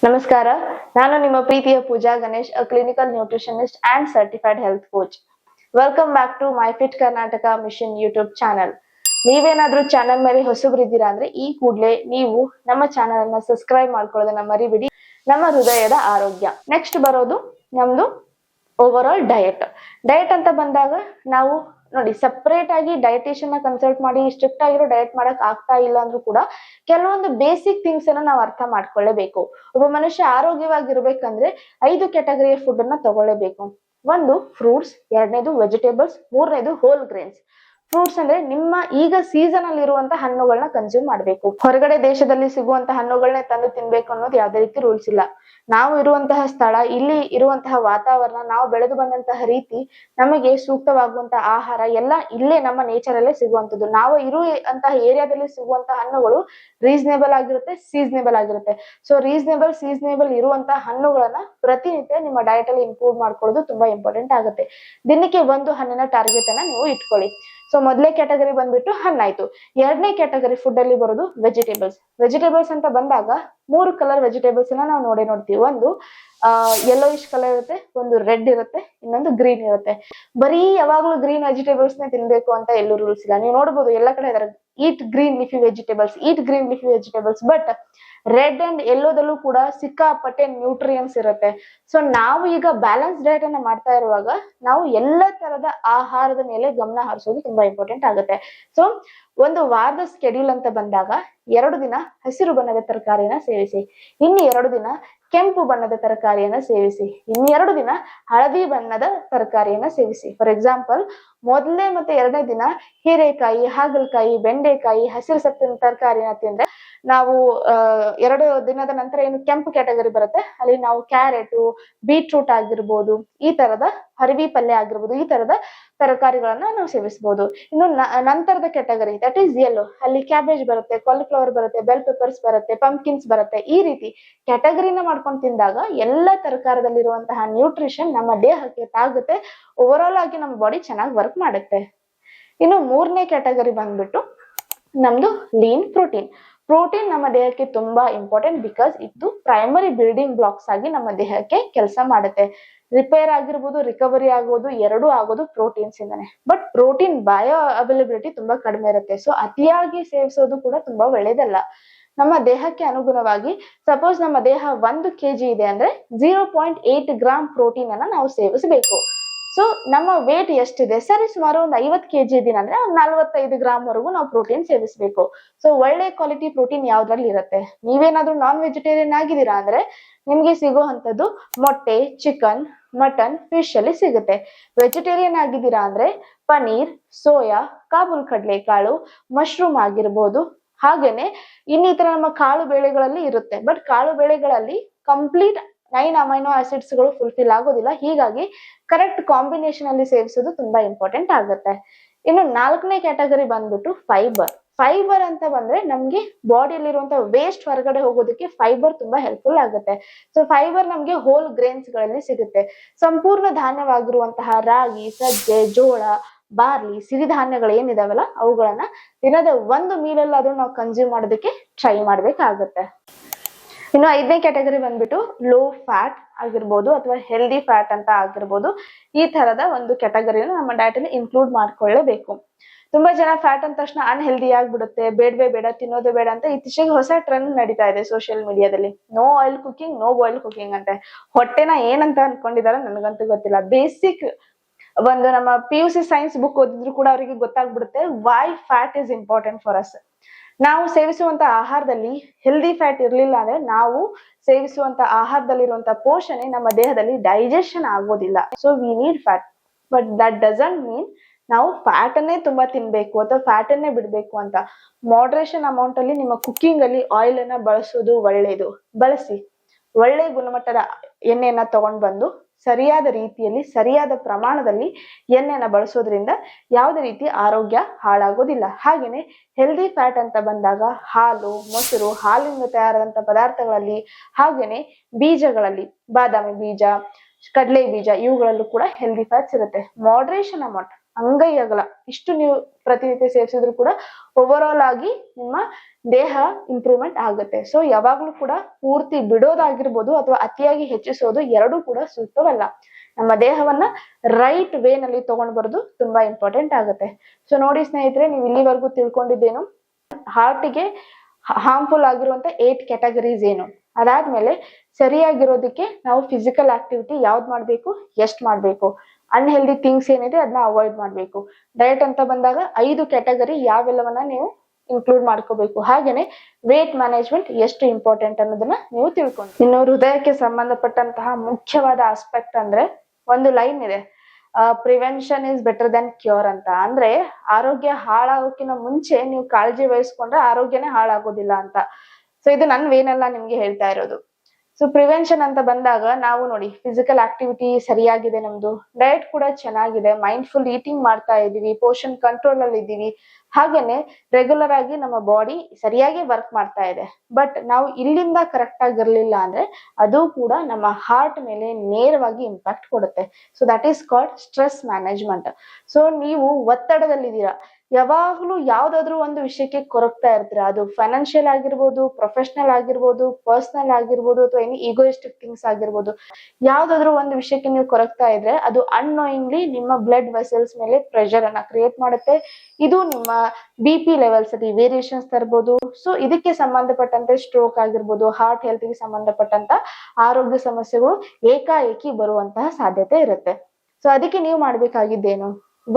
ನಮಸ್ಕಾರ. ನಾನು ನಿಮ್ಮ ಪ್ರೀತಿಯ Pooja Ganesh, a clinical nutritionist and certified health coach. Welcome back to my fit Karnataka mission YouTube channel. ನೀವೇನಾದ್ರೂ ಚಾನಲ್ ಮೇಲೆ ಹೊಸಬ್ರಿದ್ದೀರಾ ಅಂದ್ರೆ ಈ ಕೂಡಲೇ ನೀವು ನಮ್ಮ ಚಾನಲ್ ಅನ್ನ ಸಬ್ಸ್ಕ್ರೈಬ್ ಮಾಡ್ಕೊಳ್ಳೋದನ್ನ ಮರಿಬಿಡಿ. ನಮ್ಮ ಹೃದಯದ ಆರೋಗ್ಯ. ನೆಕ್ಸ್ಟ್ ಬರೋದು ನಮ್ದು ಓವರ್ ಆಲ್ ಡಯಟ್ ಅಂತ ಬಂದಾಗ ನಾವು ನೋಡಿ ಸಪರೇಟ್ ಆಗಿ ಡಯಟಿಷಿಯನ್ ನ ಕನ್ಸಲ್ಟ್ ಮಾಡಿ ಸ್ಟ್ರಿಕ್ಟ್ ಆಗಿರೋ ಡಯಟ್ ಮಾಡಕ್ ಆಗ್ತಾ ಇಲ್ಲ ಅಂದ್ರೂ ಕೂಡ ಕೆಲವೊಂದು ಬೇಸಿಕ್ ಥಿಂಗ್ಸ್ ಅನ್ನ ನಾವು ಅರ್ಥ ಮಾಡ್ಕೊಳ್ಳೇಬೇಕು. ಒಬ್ಬ ಮನುಷ್ಯ ಆರೋಗ್ಯವಾಗಿರ್ಬೇಕಂದ್ರೆ 5 ಕ್ಯಾಟಗರಿಯ ಫುಡ್ ಅನ್ನ ತಗೊಳ್ಳೇಬೇಕು. ಒಂದು ಫ್ರೂಟ್ಸ್, ಎರಡನೇದು ವೆಜಿಟೇಬಲ್ಸ್, ಮೂರನೇದು ಹೋಲ್ ಗ್ರೇನ್ಸ್. ಫ್ರೂಟ್ಸ್ ಅಂದ್ರೆ ನಿಮ್ಮ ಈಗ ಸೀಸನ್ ಅಲ್ಲಿ ಇರುವಂತ ಹಣ್ಣುಗಳನ್ನ ಕನ್ಸ್ಯೂಮ್ ಮಾಡ್ಬೇಕು. ಹೊರಗಡೆ ದೇಶದಲ್ಲಿ ಸಿಗುವಂತಹ ಹಣ್ಣುಗಳನ್ನೇ ತಂದು ತಿನ್ಬೇಕು ಅನ್ನೋದು ಯಾವ್ದೇ ರೀತಿ ರೂಲ್ಸ್ ಇಲ್ಲ. ನಾವು ಇರುವಂತಹ ಸ್ಥಳ, ಇಲ್ಲಿ ಇರುವಂತಹ ವಾತಾವರಣ, ನಾವು ಬೆಳೆದು ಬಂದಂತಹ ರೀತಿ, ನಮಗೆ ಸೂಕ್ತವಾಗುವಂತಹ ಆಹಾರ ಎಲ್ಲ ಇಲ್ಲೇ ನಮ್ಮ ನೇಚರ್ ಅಲ್ಲೇ ಸಿಗುವಂತದ್ದು. ನಾವು ಇರುವಂತಹ ಏರಿಯಾದಲ್ಲಿ ಸಿಗುವಂತಹ ಹಣ್ಣುಗಳು ರೀಸನೇಬಲ್ ಆಗಿರುತ್ತೆ, ಸೀಸನೇಬಲ್ ಆಗಿರುತ್ತೆ. ಸೊ ಸೀಸನೇಬಲ್ ಇರುವಂತಹ ಹಣ್ಣುಗಳನ್ನ ಪ್ರತಿನಿತ್ಯ ನಿಮ್ಮ ಡಯಟ್ ಅಲ್ಲಿ ಇನ್ಕ್ಲೂಡ್ ಮಾಡ್ಕೊಳ್ಳೋದು ತುಂಬಾ ಇಂಪಾರ್ಟೆಂಟ್ ಆಗುತ್ತೆ. ದಿನಕ್ಕೆ ಒಂದು ಹಣ್ಣಿನ ಟಾರ್ಗೆಟ್ ಅನ್ನ ನೀವು ಇಟ್ಕೊಳ್ಳಿ. ಸೊ ಮೊದಲೇ ಕ್ಯಾಟಗರಿ ಬಂದ್ಬಿಟ್ಟು ಹಣ್ಣಾಯ್ತು. ಎರಡನೇ ಕ್ಯಾಟಗರಿ ಫುಡ್ ಅಲ್ಲಿ ಬರೋದು ವೆಜಿಟೇಬಲ್ಸ್ ಅಂತ ಬಂದಾಗ 3 ಕಲರ್ ವೆಜಿಟೇಬಲ್ಸ್ ನಾವು ನೋಡ್ತೀವಿ. ಒಂದು ಯೆಲ್ಲೋಯಿಶ್ ಕಲರ್ ಇರುತ್ತೆ, ಒಂದು ರೆಡ್ ಇರುತ್ತೆ, ಇನ್ನೊಂದು ಗ್ರೀನ್ ಇರುತ್ತೆ. ಬರೀ ಯಾವಾಗ್ಲೂ ಗ್ರೀನ್ ವೆಜಿಟೇಬಲ್ಸ್ ನೇ ತಿನ್ಬೇಕು ಅಂತ ಎಲ್ಲೂ ರೂಲ್ಸ್ ಇಲ್ಲ. ನೀವು ನೋಡ್ಬೋದು ಎಲ್ಲ ಕಡೆ ಇದಾರೆ, eat green leafy vegetables. But red and ಯೆಲ್ಲೋದಲ್ಲೂ ಕೂಡ ಸಿಕ್ಕಾಪಟ್ಟೆ ನ್ಯೂಟ್ರಿಯನ್ಸ್ ಇರುತ್ತೆ. ಸೊ ನಾವು ಈಗ ಬ್ಯಾಲೆನ್ಸ್ ಡಯಟ್ ಅನ್ನ ಮಾಡ್ತಾ ಇರುವಾಗ ನಾವು ಎಲ್ಲ ತರದ ಆಹಾರದ ಮೇಲೆ ಗಮನ ಹರಿಸೋದು ತುಂಬಾ ಇಂಪಾರ್ಟೆಂಟ್ ಆಗುತ್ತೆ. ಸೊ ಒಂದು ವಾರದ ಸ್ಕೆಡ್ಯೂಲ್ ಅಂತ ಬಂದಾಗ 2 ದಿನ ಹಸಿರು ಬಣ್ಣದ ತರಕಾರಿನ ಸೇವಿಸಿ, ಇನ್ನು 2 ದಿನ ಕೆಂಪು ಬಣ್ಣದ ತರಕಾರಿಯನ್ನ ಸೇವಿಸಿ, ಇನ್ನು 2 ದಿನ ಹಳದಿ ಬಣ್ಣದ ತರಕಾರಿಯನ್ನ ಸೇವಿಸಿ. ಫಾರ್ ಎಕ್ಸಾಂಪಲ್, ಮೊದಲನೇ ಮತ್ತೆ 2ನೇ ದಿನ ಹೀರೆಕಾಯಿ, ಹಾಗಲಕಾಯಿ, ಬೆಂಡೆಕಾಯಿ, ಹಸಿರು ಸೊಪ್ಪಿನ ತರಕಾರಿನ ತಿಂದ್ರೆ ನಾವು 2 ದಿನದ ನಂತರ ಏನು ಕೆಂಪು ಕ್ಯಾಟಗರಿ ಬರುತ್ತೆ, ಅಲ್ಲಿ ನಾವು ಕ್ಯಾರೆಟ್, ಬೀಟ್ರೂಟ್ ಆಗಿರ್ಬೋದು, ಈ ತರದ ಹರಿವಿ ಪಲ್ಯ ಆಗಿರ್ಬೋದು, ಈ ತರದ ತರಕಾರಿಗಳನ್ನ ನಾವು ಸೇವಿಸಬಹುದು. ಇನ್ನು ನಂತರದ ಕ್ಯಾಟಗರಿ ದಟ್ ಈಸ್ ಯೆಲ್ಲೋ, ಅಲ್ಲಿ ಕ್ಯಾಬೇಜ್ ಬರುತ್ತೆ, ಕಾಲಿಫ್ಲವರ್ ಬರುತ್ತೆ, ಬೆಲ್ ಪೆಪರ್ಸ್ ಬರುತ್ತೆ, ಪಂಪ್ಕಿನ್ಸ್ ಬರುತ್ತೆ. ಈ ರೀತಿ ಕ್ಯಾಟಗರಿನ ಮಾಡ್ಕೊಂಡು ತಿಂದಾಗ ಎಲ್ಲ ತರಕಾರದಲ್ಲಿರುವಂತಹ ನ್ಯೂಟ್ರಿಷನ್ ನಮ್ಮ ದೇಹಕ್ಕೆ ತಾಗುತ್ತೆ. ಓವರ್ ಆಲ್ ಆಗಿ ನಮ್ಮ ಬಾಡಿ ಚೆನ್ನಾಗಿ ವರ್ಕ್ ಮಾಡುತ್ತೆ. ಇನ್ನು 3ನೇ ಕ್ಯಾಟಗರಿ ಬಂದ್ಬಿಟ್ಟು ನಮ್ದು ಲೀನ್ ಪ್ರೋಟೀನ್ ನಮ್ಮ ದೇಹಕ್ಕೆ ತುಂಬಾ ಇಂಪಾರ್ಟೆಂಟ್, ಬಿಕಾಸ್ ಇದು ಪ್ರೈಮರಿ ಬಿಲ್ಡಿಂಗ್ ಬ್ಲಾಕ್ಸ್ ಆಗಿ ನಮ್ಮ ದೇಹಕ್ಕೆ ಕೆಲಸ ಮಾಡುತ್ತೆ. ರಿಪೇರ್ ಆಗಿರ್ಬೋದು, ರಿಕವರಿ ಆಗೋದು, ಎರಡೂ ಆಗೋದು ಪ್ರೋಟೀನ್ಸ್ ಇಂದಾನೆ. ಬಟ್ ಪ್ರೋಟೀನ್ ಬಯೋ ಅವೈಲಬಿಲಿಟಿ ತುಂಬಾ ಕಡಿಮೆ ಇರುತ್ತೆ. ಸೊ ಅತಿಯಾಗಿ ಸೇವಿಸೋದು ಕೂಡ ತುಂಬಾ ಒಳ್ಳೇದಲ್ಲ. ನಮ್ಮ ದೇಹಕ್ಕೆ ಅನುಗುಣವಾಗಿ, ಸಪೋಸ್ ನಮ್ಮ ದೇಹ 1 kg ಇದೆ ಅಂದ್ರೆ 0.8 ಗ್ರಾಮ್ ಪ್ರೋಟೀನ್ ಅನ್ನ ನಾವು ಸೇವಿಸಬೇಕು. ಸೊ ನಮ್ಮ ವೇಟ್ ಎಷ್ಟಿದೆ, ಸರಿ ಸುಮಾರು ಒಂದು 50 kg ಇದೀನಿ ಅಂದ್ರೆ 45 ಗ್ರಾಮ್ ವರೆಗೂ ನಾವು ಪ್ರೋಟೀನ್ ಸೇವಿಸಬೇಕು. ಸೊ ಒಳ್ಳೆ ಕ್ವಾಲಿಟಿ ಪ್ರೋಟೀನ್ ಯಾವ್ದ್ರಲ್ಲಿ ಇರುತ್ತೆ. ನೀವೇನಾದ್ರೂ ನಾನ್ ವೆಜಿಟೇರಿಯನ್ ಆಗಿದ್ದೀರಾ ಅಂದ್ರೆ ನಿಮ್ಗೆ ಸಿಗುವಂತದ್ದು ಮೊಟ್ಟೆ, ಚಿಕನ್, ಮಟನ್, ಫಿಶ್ ಅಲ್ಲಿ ಸಿಗುತ್ತೆ. ವೆಜಿಟೇರಿಯನ್ ಆಗಿದ್ದೀರಾ ಅಂದ್ರೆ ಪನೀರ್, ಸೋಯಾ, ಕಾಬೂಲ್ ಕಡಲೆಕಾಳು, ಮಶ್ರೂಮ್ ಆಗಿರ್ಬೋದು. ಹಾಗೇನೆ ಇನ್ನಿತರ ನಮ್ಮ ಕಾಳು ಬೇಳೆಗಳಲ್ಲಿ ಇರುತ್ತೆ. ಬಟ್ ಕಾಳು ಬೇಳೆಗಳಲ್ಲಿ ಕಂಪ್ಲೀಟ್ 9 ಅಮೈನೋ ಆಸಿಡ್ಸ್ ಗಳು ಫುಲ್ಫಿಲ್ ಆಗೋದಿಲ್ಲ. ಹೀಗಾಗಿ ಕರೆಕ್ಟ್ ಕಾಂಬಿನೇಷನ್ ಅಲ್ಲಿ ಸೇವಿಸೋದು ತುಂಬಾ ಇಂಪಾರ್ಟೆಂಟ್ ಆಗುತ್ತೆ. ಇನ್ನು 4ನೇ ಕ್ಯಾಟಗರಿ ಬಂದ್ಬಿಟ್ಟು ಫೈಬರ್ ಅಂತ ಬಂದ್ರೆ ನಮ್ಗೆ ಬಾಡಿಯಲ್ಲಿರುವಂತಹ ವೇಸ್ಟ್ ಹೊರಗಡೆ ಹೋಗೋದಕ್ಕೆ ಫೈಬರ್ ತುಂಬಾ ಹೆಲ್ಪ್ಫುಲ್ ಆಗುತ್ತೆ. ಸೊ ಫೈಬರ್ ನಮ್ಗೆ ಹೋಲ್ ಗ್ರೇನ್ಸ್ ಗಳಲ್ಲಿ ಸಿಗುತ್ತೆ. ಸಂಪೂರ್ಣ ಧಾನ್ಯವಾಗಿರುವಂತಹ ರಾಗಿ, ಸಜ್ಜೆ, ಜೋಳ, ಬಾರ್ಲಿ, ಸಿರಿಧಾನ್ಯಗಳು ಏನಿದಾವಲ್ಲ ಅವುಗಳನ್ನ ದಿನದ 1 ಮೀಲಲ್ಲಾದ್ರೂ ನಾವು ಕನ್ಸ್ಯೂಮ್ ಮಾಡೋದಕ್ಕೆ ಟ್ರೈ ಮಾಡ್ಬೇಕಾಗತ್ತೆ. ಇನ್ನು 5ನೇ ಕ್ಯಾಟಗರಿ ಬಂದ್ಬಿಟ್ಟು ಲೋ ಫ್ಯಾಟ್ ಆಗಿರ್ಬೋದು ಅಥವಾ ಹೆಲ್ದಿ ಫ್ಯಾಟ್ ಅಂತ ಆಗಿರ್ಬೋದು. ಈ ತರದ ಒಂದು ಕ್ಯಾಟಗರಿನ ನಮ್ಮ ಡಯಟ್ ಅಲ್ಲಿ ಇನ್ಕ್ಲೂಡ್ ಮಾಡ್ಕೊಳ್ಳೇಬೇಕು. ತುಂಬಾ ಜನ ಫ್ಯಾಟ್ ಅಂದ ತಕ್ಷಣ ಅನ್ಹೆಲ್ದಿ ಆಗ್ಬಿಡುತ್ತೆ, ಬೇಡ ತಿನ್ನೋದು ಬೇಡ ಅಂತ ಇತ್ತೀಚೆಗೆ ಹೊಸ ಟ್ರೆಂಡ್ ನಡೀತಾ ಇದೆ ಸೋಷಿಯಲ್ ಮೀಡಿಯಾದಲ್ಲಿ. No oil cooking, no boil cooking ಅಂತೆ. ಹೊಟ್ಟೆನ ಏನಂತ ಅನ್ಕೊಂಡಿದಾರೆ ನನಗಂತೂ ಗೊತ್ತಿಲ್ಲ. ಬೇಸಿಕ್ ಒಂದು ನಮ್ಮ PUC ಸೈನ್ಸ್ ಬುಕ್ ಓದಿದ್ರು ಕೂಡ ಅವರಿಗೆ ಗೊತ್ತಾಗ್ಬಿಡುತ್ತೆ why fat is important for us. ನಾವು ಸೇವಿಸುವಂತ ಆಹಾರದಲ್ಲಿ ಹೆಲ್ದಿ ಫ್ಯಾಟ್ ಇರ್ಲಿಲ್ಲ ಅಂದ್ರೆ ನಾವು ಸೇವಿಸುವಂತ ಆಹಾರದಲ್ಲಿರುವಂತ ಪೋಷಣೆ ನಮ್ಮ ದೇಹದಲ್ಲಿ ಡೈಜೆಷನ್ ಆಗೋದಿಲ್ಲ. So we need fat, but that doesn't mean ನಾವು ಫ್ಯಾಟ್ ಅನ್ನೇ ತುಂಬಾ ತಿನ್ಬೇಕು ಅಥವಾ ಫ್ಯಾಟ್ ಅನ್ನೇ ಬಿಡ್ಬೇಕು ಅಂತ. ಮಾಡ್ರೇಷನ್ ಅಮೌಂಟ್ ಅಲ್ಲಿ ನಿಮ್ಮ ಕುಕಿಂಗ್ ಅಲ್ಲಿ ಆಯಿಲ್ ಅನ್ನ ಬಳಸೋದು ಒಳ್ಳೇದು. ಬಳಸಿ, ಒಳ್ಳೆ ಗುಣಮಟ್ಟದ ಎಣ್ಣೆಯನ್ನ ತಗೊಂಡ್ ಬಂದು ಸರಿಯಾದ ರೀತಿಯಲ್ಲಿ, ಸರಿಯಾದ ಪ್ರಮಾಣದಲ್ಲಿ ಎಣ್ಣೆನ ಬಳಸೋದ್ರಿಂದ ಯಾವುದೇ ರೀತಿ ಆರೋಗ್ಯ ಹಾಳಾಗೋದಿಲ್ಲ. ಹಾಗೇನೆ ಹೆಲ್ದಿ ಫ್ಯಾಟ್ ಅಂತ ಬಂದಾಗ ಹಾಲು, ಮೊಸರು, ಹಾಲಿನಿಂದ ತಯಾರಾದಂತ ಪದಾರ್ಥಗಳಲ್ಲಿ, ಹಾಗೇನೆ ಬೀಜಗಳಲ್ಲಿ, ಬಾದಾಮಿ ಬೀಜ, ಕಡಲೆ ಬೀಜ, ಇವುಗಳಲ್ಲೂ ಕೂಡ ಹೆಲ್ದಿ ಫ್ಯಾಟ್ಸ್ ಇರುತ್ತೆ. ಮಾಡ್ರೇಷನ್ ಅಮೌಂಟ್ ಅಂಗೈ ಅಗಲ ಇಷ್ಟು ನೀವು ಪ್ರತಿನಿತ್ಯ ಸೇವಿಸಿದ್ರು ಕೂಡ ಓವರ್ ಆಲ್ ಆಗಿ ನಿಮ್ಮ ದೇಹ ಇಂಪ್ರೂವ್ಮೆಂಟ್ ಆಗುತ್ತೆ. ಸೊ ಯಾವಾಗ್ಲೂ ಕೂಡ ಪೂರ್ತಿ ಬಿಡೋದಾಗಿರ್ಬೋದು ಅಥವಾ ಅತಿಯಾಗಿ ಹೆಚ್ಚಿಸೋದು ಎರಡೂ ಕೂಡ ಸೂಕ್ತವಲ್ಲ. ನಮ್ಮ ದೇಹವನ್ನ ರೈಟ್ ವೇ ನಲ್ಲಿ ತಗೊಂಡ್ ಬರೋದು ತುಂಬಾ ಇಂಪಾರ್ಟೆಂಟ್ ಆಗುತ್ತೆ. ಸೊ ನೋಡಿ ಸ್ನೇಹಿತರೆ, ನೀವು ಇಲ್ಲಿವರೆಗೂ ತಿಳ್ಕೊಂಡಿದ್ದೇನು, ಹಾರ್ಟಿಗೆ ಹಾರ್ಮ್ಫುಲ್ ಆಗಿರುವಂತ 8 ಕ್ಯಾಟಗರೀಸ್ ಏನು, ಅದಾದ್ಮೇಲೆ ಸರಿಯಾಗಿರೋದಕ್ಕೆ ನಾವು ಫಿಸಿಕಲ್ ಆಕ್ಟಿವಿಟಿ ಯಾವ್ದು ಮಾಡ್ಬೇಕು, ಎಷ್ಟ್ ಮಾಡ್ಬೇಕು, ಅನ್ಹೆಲ್ದಿ ಥಿಂಗ್ಸ್ ಏನಿದೆ ಅದನ್ನ ಅವಾಯ್ಡ್ ಮಾಡ್ಬೇಕು. ಡಯಟ್ ಅಂತ ಬಂದಾಗ 5 ಕ್ಯಾಟಗರಿ ಯಾವೆಲ್ಲವನ್ನ ನೀವು ಇನ್ಕ್ಲೂಡ್ ಮಾಡ್ಕೋಬೇಕು. ಹಾಗೇನೆ ವೇಟ್ ಮ್ಯಾನೇಜ್ಮೆಂಟ್ ಎಷ್ಟು ಇಂಪಾರ್ಟೆಂಟ್ ಅನ್ನೋದನ್ನ ನೀವು ತಿಳ್ಕೊಂಡು, ಇನ್ನು ಹೃದಯಕ್ಕೆ ಸಂಬಂಧಪಟ್ಟಂತಹ ಮುಖ್ಯವಾದ ಆಸ್ಪೆಕ್ಟ್ ಅಂದ್ರೆ ಒಂದು ಲೈನ್ ಇದೆ, prevention is better than cure ಅಂತ. ಅಂದ್ರೆ ಆರೋಗ್ಯ ಹಾಳಾಗೋಕಿನ ಮುಂಚೆ ನೀವು ಕಾಳಜಿ ವಹಿಸ್ಕೊಂಡ್ರೆ ಆರೋಗ್ಯನೇ ಹಾಳಾಗೋದಿಲ್ಲ ಅಂತ. ಸೊ ಇದು ನನ್ ವೇನೆಲ್ಲ ನಿಮ್ಗೆ ಹೇಳ್ತಾ ಇರೋದು. ಸೊ ಪ್ರಿವೆನ್ಷನ್ ಅಂತ ಬಂದಾಗ ನಾವು ನೋಡಿ, ಫಿಸಿಕಲ್ ಆಕ್ಟಿವಿಟಿ ಸರಿಯಾಗಿದೆ, ನಮ್ದು ಡಯಟ್ ಕೂಡ ಚೆನ್ನಾಗಿದೆ, ಮೈಂಡ್ಫುಲ್ ಈಟಿಂಗ್ ಮಾಡ್ತಾ ಇದೀವಿ, ಪೋಷನ್ ಕಂಟ್ರೋಲ್ ಅಲ್ಲಿ ಇದ್ದೀವಿ, ಹಾಗೇನೆ ರೆಗ್ಯುಲರ್ ಆಗಿ ನಮ್ಮ ಬಾಡಿ ಸರಿಯಾಗಿ ವರ್ಕ್ ಮಾಡ್ತಾ ಇದೆ. ಬಟ್ ನಾವು ಇಲ್ಲಿಂದ ಕರೆಕ್ಟ್ ಆಗಿರ್ಲಿಲ್ಲ ಅಂದ್ರೆ ಅದು ಕೂಡ ನಮ್ಮ ಹಾರ್ಟ್ ಮೇಲೆ ನೇರವಾಗಿ ಇಂಪ್ಯಾಕ್ಟ್ ಕೊಡುತ್ತೆ. So that is called stress management. So ನೀವು ಒತ್ತಡದಲ್ಲಿದ್ದೀರಾ, ಯಾವಾಗ್ಲೂ ಯಾವ್ದಾದ್ರು ಒಂದು ವಿಷಯಕ್ಕೆ ಕೊರಗ್ತಾ ಇರ್ತೀರಾ, ಅದು ಫೈನಾನ್ಷಿಯಲ್ ಆಗಿರ್ಬೋದು, ಪ್ರೊಫೆಷನಲ್ ಆಗಿರ್ಬೋದು, ಪರ್ಸನಲ್ ಆಗಿರ್ಬೋದು, ಅಥವಾ ಎನಿ ಈಗೋಯಿಸ್ಟಿಕ್ ಥಿಂಗ್ಸ್ ಆಗಿರ್ಬೋದು. ಯಾವ್ದಾದ್ರು ಒಂದು ವಿಷಯಕ್ಕೆ ನೀವು ಕೊರಗ್ತಾ ಇದ್ರೆ ಅದು ಅನ್ನೋಯಿಂಗ್ಲಿ ನಿಮ್ಮ ಬ್ಲಡ್ ವೆಸಲ್ಸ್ ಮೇಲೆ ಪ್ರೆಷರ್ ಅನ್ನ ಕ್ರಿಯೇಟ್ ಮಾಡುತ್ತೆ. ಇದು ನಿಮ್ಮ BP ಲೆವೆಲ್ಸ್ ಅಲ್ಲಿ ವೇರಿಯೇಷನ್ಸ್ ತರಬಹುದು. ಸೊ ಇದಕ್ಕೆ ಸಂಬಂಧಪಟ್ಟಂತೆ ಸ್ಟ್ರೋಕ್ ಆಗಿರ್ಬೋದು, ಹಾರ್ಟ್ ಹೆಲ್ತ್ ಗೆ ಸಂಬಂಧಪಟ್ಟಂತ ಆರೋಗ್ಯ ಸಮಸ್ಯೆಗಳು ಏಕಾಏಕಿ ಬರುವಂತಹ ಸಾಧ್ಯತೆ ಇರುತ್ತೆ. ಸೊ ಅದಕ್ಕೆ ನೀವು ಮಾಡ್ಬೇಕಾಗಿದ್ದೇನು,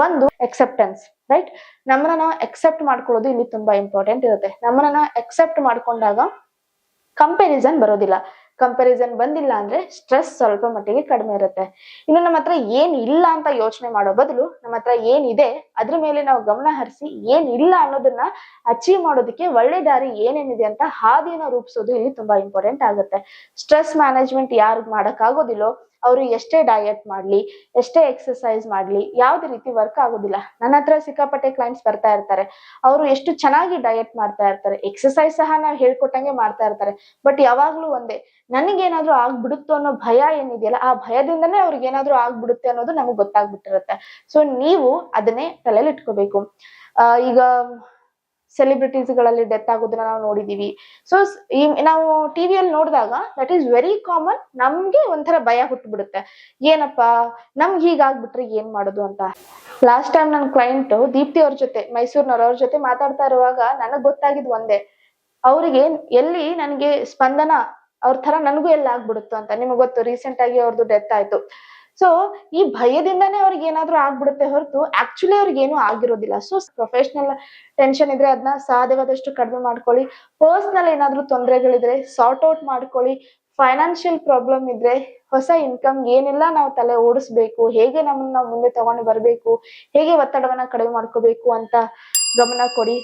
ಒಂದು ಎಕ್ಸೆಪ್ಟೆನ್ಸ್, ರೈಟ್? ನಮ್ಮನ್ನ ನಾವು ಎಕ್ಸೆಪ್ಟ್ ಮಾಡ್ಕೊಳ್ಳೋದು ಇಲ್ಲಿ ತುಂಬಾ ಇಂಪಾರ್ಟೆಂಟ್ ಇರುತ್ತೆ. ನಮ್ಮನ್ನ ನಾವು ಎಕ್ಸೆಪ್ಟ್ ಮಾಡ್ಕೊಂಡಾಗ ಕಂಪ್ಯಾರಿಸನ್ ಬರೋದಿಲ್ಲ. ಕಂಪ್ಯಾರಿಸನ್ ಬಂದಿಲ್ಲ ಅಂದ್ರೆ ಸ್ಟ್ರೆಸ್ ಸ್ವಲ್ಪ ಮಟ್ಟಿಗೆ ಕಡಿಮೆ ಇರುತ್ತೆ. ಇನ್ನು ನಮ್ಮ ಹತ್ರ ಏನ್ ಇಲ್ಲ ಅಂತ ಯೋಚನೆ ಮಾಡೋ ಬದಲು ನಮ್ಮ ಹತ್ರ ಏನಿದೆ ಅದ್ರ ಮೇಲೆ ನಾವು ಗಮನ ಹರಿಸಿ ಏನ್ ಇಲ್ಲ ಅನ್ನೋದನ್ನ ಅಚೀವ್ ಮಾಡೋದಕ್ಕೆ ಒಳ್ಳೆ ದಾರಿ ಏನೇನಿದೆ ಅಂತ ಹಾದಿನ ರೂಪಿಸೋದು ಇಲ್ಲಿ ತುಂಬಾ ಇಂಪಾರ್ಟೆಂಟ್ ಆಗುತ್ತೆ. ಸ್ಟ್ರೆಸ್ ಮ್ಯಾನೇಜ್ಮೆಂಟ್ ಯಾರು ಮಾಡಕ್ ಆಗೋದಿಲ್ಲೋ ಅವರು ಎಷ್ಟೇ ಡಯಟ್ ಮಾಡ್ಲಿ, ಎಷ್ಟೇ ಎಕ್ಸರ್ಸೈಸ್ ಮಾಡ್ಲಿ, ಯಾವ್ದೇ ರೀತಿ ವರ್ಕ್ ಆಗೋದಿಲ್ಲ. ನನ್ನ ಹತ್ರ ಸಿಕ್ಕಾಪಟ್ಟೆ ಕ್ಲೈಂಟ್ಸ್ ಬರ್ತಾ ಇರ್ತಾರೆ, ಅವರು ಎಷ್ಟು ಚೆನ್ನಾಗಿ ಡಯಟ್ ಮಾಡ್ತಾ ಇರ್ತಾರೆ, ಎಕ್ಸರ್ಸೈಸ್ ಸಹ ನಾವು ಹೇಳ್ಕೊಟ್ಟಂಗೆ ಮಾಡ್ತಾ ಇರ್ತಾರೆ. ಬಟ್ ಯಾವಾಗ್ಲೂ ಒಂದೇ, ನನಗೇನಾದ್ರೂ ಆಗ್ಬಿಡುತ್ತೋ ಅನ್ನೋ ಭಯ ಏನಿದೆಯಲ್ಲ, ಆ ಭಯದಿಂದನೇ ಅವ್ರಿಗೆ ಏನಾದ್ರೂ ಆಗ್ಬಿಡುತ್ತೆ ಅನ್ನೋದು ನಮಗ್ ಗೊತ್ತಾಗ್ಬಿಟ್ಟಿರುತ್ತೆ. ಸೊ ನೀವು ಅದನ್ನೇ ತಲೆಯಲ್ಲಿ ಇಟ್ಕೋಬೇಕು. ಈಗ ಸೆಲೆಬ್ರಿಟೀಸ್ ಗಳಲ್ಲಿ ಡೆತ್ ಆಗೋದನ್ನ ನಾವು ನೋಡಿದೀವಿ. ಸೊ ನಾವು ಟಿವಿಯಲ್ಲಿ ನೋಡಿದಾಗ ದಟ್ ಈಸ್ ವೆರಿ ಕಾಮನ್. ನಮ್ಗೆ ಒಂಥರ ಭಯ ಹುಟ್ಟುಬಿಡುತ್ತೆ, ಏನಪ್ಪಾ ನಮ್ಗೆ ಹೀಗಾಗ್ಬಿಟ್ರೆ ಏನ್ ಮಾಡೋದು ಅಂತ. ಲಾಸ್ಟ್ ಟೈಮ್ ನನ್ನ ಕ್ಲೈಂಟ್ ದೀಪ್ತಿ ಅವ್ರ ಜೊತೆ, ಮೈಸೂರಿನವ್ರ ಜೊತೆ ಮಾತಾಡ್ತಾ ಇರುವಾಗ ನನಗ್ ಗೊತ್ತಾಗಿದ್ ಒಂದೇ, ಅವ್ರಿಗೆ ಎಲ್ಲಿ ನನ್ಗೆ ಸ್ಪಂದನ ಅವ್ರ ತರ ನನಗೂ ಎಲ್ಲ ಆಗ್ಬಿಡುತ್ತೋ ಅಂತ. ನಿಮ್ಗೆ ಗೊತ್ತು, ರೀಸೆಂಟ್ ಆಗಿ ಅವ್ರದ್ದು ಡೆತ್ ಆಯ್ತು. ಸೊ ಈ ಭಯದಿಂದಾನೇ ಅವ್ರಿಗೆ ಏನಾದ್ರೂ ಆಗ್ಬಿಡುತ್ತೆ ಹೊರತು ಆಕ್ಚುಲಿ ಅವ್ರಿಗೆ ಏನು ಆಗಿರೋದಿಲ್ಲ. ಸೊ ಪ್ರೊಫೆಷನಲ್ ಟೆನ್ಷನ್ ಇದ್ರೆ ಅದನ್ನ ಸಾಧ್ಯವಾದಷ್ಟು ಕಡಿಮೆ ಮಾಡ್ಕೊಳ್ಳಿ. ಪರ್ಸನಲ್ ಏನಾದ್ರೂ ತೊಂದರೆಗಳಿದ್ರೆ ಸಾರ್ಟ್ ಔಟ್ ಮಾಡ್ಕೊಳ್ಳಿ. ಫೈನಾನ್ಷಿಯಲ್ ಪ್ರಾಬ್ಲಮ್ ಇದ್ರೆ ಹೊಸ ಇನ್ಕಮ್ ಏನೆಲ್ಲ ನಾವು ತಲೆ ಓಡಿಸ್ಬೇಕು, ಹೇಗೆ ನಮ್ಮನ್ನ ನಾವು ಮುಂದೆ ತಗೊಂಡು ಬರ್ಬೇಕು, ಹೇಗೆ ಒತ್ತಡವನ್ನ ಕಡಿಮೆ ಮಾಡ್ಕೋಬೇಕು ಅಂತ ಗಮನ ಕೊಡಿ.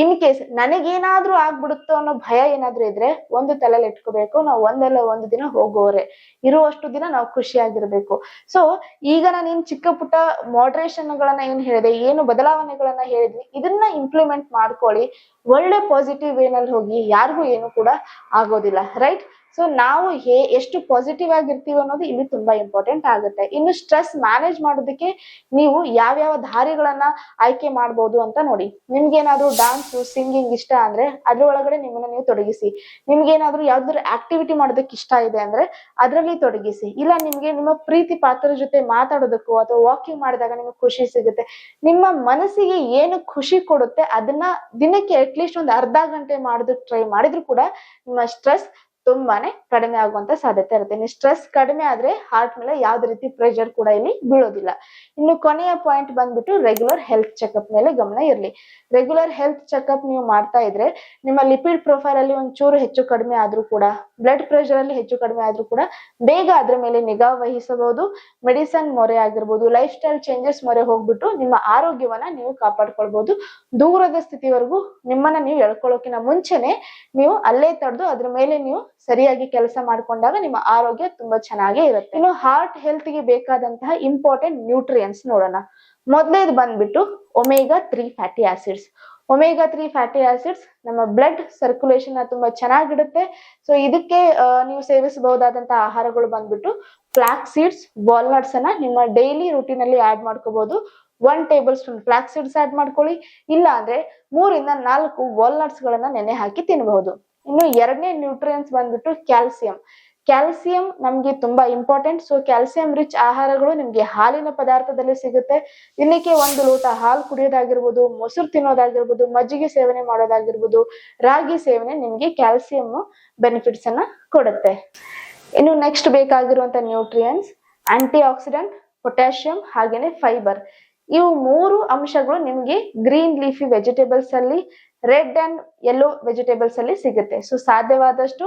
ಇನ್ ಕೇಸ್ ನನಗೇನಾದ್ರೂ ಆಗ್ಬಿಡುತ್ತೋ ಅನ್ನೋ ಭಯ ಏನಾದ್ರೂ ಇದ್ರೆ ಒಂದು ತಲೆಯಲ್ಲಿ ಇಟ್ಕೋಬೇಕು, ನಾವು ಒಂದಲ್ಲ ಒಂದು ದಿನ ಹೋಗೋರೆ, ಇರುವಷ್ಟು ದಿನ ನಾವು ಖುಷಿಯಾಗಿರ್ಬೇಕು. ಸೊ ಈಗ ನಾನು ಏನ್ ಚಿಕ್ಕ ಪುಟ್ಟ ಮಾಡ್ರೇಷನ್ ಗಳನ್ನ ಏನ್ ಹೇಳಿದೆ, ಏನು ಬದಲಾವಣೆಗಳನ್ನ ಹೇಳಿದ್ವಿ, ಇದನ್ನ ಇಂಪ್ಲಿಮೆಂಟ್ ಮಾಡ್ಕೊಳ್ಳಿ. ಒಳ್ಳೆ ಪಾಸಿಟಿವ್ ವೇನಲ್ಲಿ ಹೋಗಿ, ಯಾರಿಗೂ ಏನು ಕೂಡ ಆಗೋದಿಲ್ಲ, ರೈಟ್? ಸೊ ನಾವು ಎಷ್ಟು ಪಾಸಿಟಿವ್ ಆಗಿರ್ತೀವಿ ಅನ್ನೋದು ಇಲ್ಲಿ ತುಂಬಾ ಇಂಪಾರ್ಟೆಂಟ್ ಆಗುತ್ತೆ. ಇನ್ನು ಸ್ಟ್ರೆಸ್ ಮ್ಯಾನೇಜ್ ಮಾಡೋದಕ್ಕೆ ನೀವು ಯಾವ್ಯಾವ ದಾರಿಗಳನ್ನ ಆಯ್ಕೆ ಮಾಡ್ಬೋದು ಅಂತ ನೋಡಿ. ನಿಮ್ಗೇನಾದ್ರೂ ಡಾನ್ಸ್, ಸಿಂಗಿಂಗ್ ಇಷ್ಟ ಅಂದ್ರೆ ಅದ್ರ ಒಳಗಡೆ ನಿಮ್ಮನ್ನ ನೀವು ತೊಡಗಿಸಿ. ನಿಮ್ಗೇನಾದ್ರೂ ಯಾವ್ದಾದ್ರು ಆಕ್ಟಿವಿಟಿ ಮಾಡೋದಕ್ಕೆ ಇಷ್ಟ ಇದೆ ಅಂದ್ರೆ ಅದ್ರಲ್ಲಿ ತೊಡಗಿಸಿ. ಇಲ್ಲ ನಿಮ್ಗೆ ನಿಮ್ಮ ಪ್ರೀತಿ ಪಾತ್ರ ಜೊತೆ ಮಾತಾಡೋದಕ್ಕೂ ಅಥವಾ ವಾಕಿಂಗ್ ಮಾಡಿದಾಗ ನಿಮ್ಗೆ ಖುಷಿ ಸಿಗುತ್ತೆ. ನಿಮ್ಮ ಮನಸ್ಸಿಗೆ ಏನು ಖುಷಿ ಕೊಡುತ್ತೆ ಅದನ್ನ ದಿನಕ್ಕೆ ಅಟ್ಲೀಸ್ಟ್ ಒಂದು ಅರ್ಧ ಗಂಟೆ ಮಾಡೋದಕ್ಕೆ ಟ್ರೈ ಮಾಡಿದ್ರು ಕೂಡ ನಿಮ್ಮ ಸ್ಟ್ರೆಸ್ ತುಂಬಾನೇ ಕಡಿಮೆ ಆಗುವಂತ ಸಾಧ್ಯತೆ ಇರುತ್ತೆ. ನೀವು ಸ್ಟ್ರೆಸ್ ಕಡಿಮೆ ಆದ್ರೆ ಹಾರ್ಟ್ ಮೇಲೆ ಯಾವ್ದೇ ರೀತಿ ಪ್ರೆಷರ್ ಕೂಡ ಇಲ್ಲಿ ಬೀಳೋದಿಲ್ಲ. ಇನ್ನು ಕೊನೆಯ ಪಾಯಿಂಟ್ ಬಂದ್ಬಿಟ್ಟು ರೆಗ್ಯುಲರ್ ಹೆಲ್ತ್ ಚೆಕ್ಅಪ್ ಮೇಲೆ ಗಮನ ಇರಲಿ. ರೆಗ್ಯುಲರ್ ಹೆಲ್ತ್ ಚೆಕ್ಅಪ್ ನೀವು ಮಾಡ್ತಾ ಇದ್ರೆ ನಿಮ್ಮ ಲಿಪಿಡ್ ಪ್ರೊಫೈಲ್ ಅಲ್ಲಿ ಒಂಚೂರು ಹೆಚ್ಚು ಕಡಿಮೆ ಆದ್ರೂ ಕೂಡ, ಬ್ಲಡ್ ಪ್ರೆಷರ್ ಅಲ್ಲಿ ಹೆಚ್ಚು ಕಡಿಮೆ ಆದ್ರೂ ಕೂಡ ಬೇಗ ಅದ್ರ ಮೇಲೆ ನಿಗಾ ವಹಿಸಬಹುದು. ಮೆಡಿಸನ್ ಮೊರೆ ಆಗಿರ್ಬೋದು, ಲೈಫ್ ಸ್ಟೈಲ್ ಚೇಂಜಸ್ ಮೊರೆ ಹೋಗ್ಬಿಟ್ಟು ನಿಮ್ಮ ಆರೋಗ್ಯವನ್ನ ನೀವು ಕಾಪಾಡ್ಕೊಳ್ಬಹುದು. ದೂರದ ಸ್ಥಿತಿವರೆಗೂ ನಿಮ್ಮನ್ನ ನೀವು ಎಳ್ಕೊಳ್ಳೋಕಿನ ಮುಂಚೆನೆ ನೀವು ಅಲ್ಲೇ ತಡೆದು ಅದ್ರ ಮೇಲೆ ನೀವು ಸರಿಯಾಗಿ ಕೆಲಸ ಮಾಡ್ಕೊಂಡಾಗ ನಿಮ್ಮ ಆರೋಗ್ಯ ತುಂಬಾ ಚೆನ್ನಾಗೇ ಇರುತ್ತೆ. ಇನ್ನು ಹಾರ್ಟ್ ಹೆಲ್ತ್ ಗೆ ಬೇಕಾದಂತಹ ಇಂಪಾರ್ಟೆಂಟ್ ನ್ಯೂಟ್ರಿಯೆಂಟ್ಸ್ ನೋಡೋಣ. ಮೊದಲೇದು ಬಂದ್ಬಿಟ್ಟು omega 3 fatty acids. Omega 3 fatty acids ನಮ್ಮ ಬ್ಲಡ್ ಸರ್ಕ್ಯುಲೇಷನ್ ತುಂಬಾ ಚೆನ್ನಾಗಿಡುತ್ತೆ. ಸೊ ಇದಕ್ಕೆ ನೀವು ಸೇವಿಸಬಹುದಾದಂತಹ ಆಹಾರಗಳು ಬಂದ್ಬಿಟ್ಟು ಫ್ಲಾಕ್ಸ್ ಸೀಡ್ಸ್, ವಾಲ್ನಟ್ಸ್ ಅನ್ನ ನಿಮ್ಮ ಡೈಲಿ ರೂಟೀನ್ ಅಲ್ಲಿ ಆಡ್ ಮಾಡ್ಕೋಬಹುದು. 1 tablespoon flax seeds add ಮಾಡ್ಕೊಳ್ಳಿ. ಇಲ್ಲ ಅಂದ್ರೆ 3 ಇಂದ 4 ವಾಲ್ನಟ್ಸ್ ಗಳನ್ನ ನೆನೆ ಹಾಕಿ ತಿನ್ನಬಹುದು. ಇನ್ನು ಎರಡನೇ ನ್ಯೂಟ್ರಿಯನ್ಸ್ ಬಂದ್ಬಿಟ್ಟು ಕ್ಯಾಲ್ಸಿಯಂ. ಕ್ಯಾಲ್ಸಿಯಂ ನಮ್ಗೆ ತುಂಬಾ ಇಂಪಾರ್ಟೆಂಟ್. ಸೊ ಕ್ಯಾಲ್ಸಿಯಂ ರಿಚ್ ಆಹಾರಗಳು ನಿಮ್ಗೆ ಹಾಲಿನ ಪದಾರ್ಥದಲ್ಲಿ ಸಿಗುತ್ತೆ. ದಿನಕ್ಕೆ 1 ಲೋಟ ಹಾಲು ಕುಡಿಯೋದಾಗಿರ್ಬೋದು, ಮೊಸರು ತಿನ್ನೋದಾಗಿರ್ಬೋದು, ಮಜ್ಜಿಗೆ ಸೇವನೆ ಮಾಡೋದಾಗಿರ್ಬೋದು, ರಾಗಿ ಸೇವನೆ ನಿಮ್ಗೆ ಕ್ಯಾಲ್ಸಿಯಂ ಬೆನಿಫಿಟ್ಸ್ ಅನ್ನ ಕೊಡುತ್ತೆ. ಇನ್ನು ನೆಕ್ಸ್ಟ್ ಬೇಕಾಗಿರುವಂತ ನ್ಯೂಟ್ರಿಯನ್ಸ್ ಆಂಟಿ ಆಕ್ಸಿಡೆಂಟ್, ಪೊಟ್ಯಾಷಿಯಂ ಹಾಗೇನೆ ಫೈಬರ್. ಇವು 3 ಅಂಶಗಳು ನಿಮ್ಗೆ ಗ್ರೀನ್ ಲೀಫಿ ವೆಜಿಟೇಬಲ್ಸ್ ಅಲ್ಲಿ, ರೆಡ್ ಅಂಡ್ ಯೆಲ್ಲೋ ವೆಜಿಟೇಬಲ್ಸ್ ಅಲ್ಲಿ ಸಿಗುತ್ತೆ. ಸೊ ಸಾಧ್ಯವಾದಷ್ಟು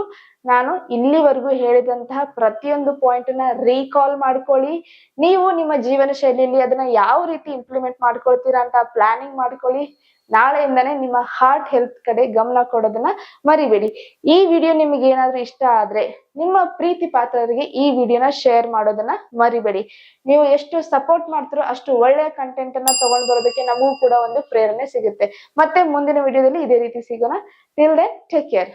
ನಾನು ಇಲ್ಲಿವರೆಗೂ ಹೇಳಿದಂತಹ ಪ್ರತಿಯೊಂದು ಪಾಯಿಂಟ್ ನ ರೀಕಾಲ್ ಮಾಡ್ಕೊಳ್ಳಿ. ನೀವು ನಿಮ್ಮ ಜೀವನ ಶೈಲಿಯಲ್ಲಿ ಅದನ್ನ ಯಾವ ರೀತಿ ಇಂಪ್ಲಿಮೆಂಟ್ ಮಾಡ್ಕೊಳ್ತೀರಾ ಅಂತ ಪ್ಲಾನಿಂಗ್ ಮಾಡ್ಕೊಳ್ಳಿ. ನಾಳೆಯಿಂದಾನೇ ನಿಮ್ಮ ಹಾರ್ಟ್ ಹೆಲ್ತ್ ಕಡೆ ಗಮನ ಕೊಡೋದನ್ನ ಮರಿಬೇಡಿ. ಈ ವಿಡಿಯೋ ನಿಮಗೆ ಏನಾದ್ರೂ ಇಷ್ಟ ಆದ್ರೆ ನಿಮ್ಮ ಪ್ರೀತಿ ಪಾತ್ರರಿಗೆ ಈ ವಿಡಿಯೋನ ಶೇರ್ ಮಾಡೋದನ್ನ ಮರಿಬೇಡಿ. ನೀವು ಎಷ್ಟು ಸಪೋರ್ಟ್ ಮಾಡ್ತೀರೋ ಅಷ್ಟು ಒಳ್ಳೆಯ ಕಂಟೆಂಟ್ ಅನ್ನ ತಗೊಂಡ್ ಬರೋದಕ್ಕೆ ನಮಗೂ ಕೂಡ ಒಂದು ಪ್ರೇರಣೆ ಸಿಗುತ್ತೆ. ಮತ್ತೆ ಮುಂದಿನ ವಿಡಿಯೋದಲ್ಲಿ ಇದೇ ರೀತಿ ಸಿಗೋಣ. Till then take care.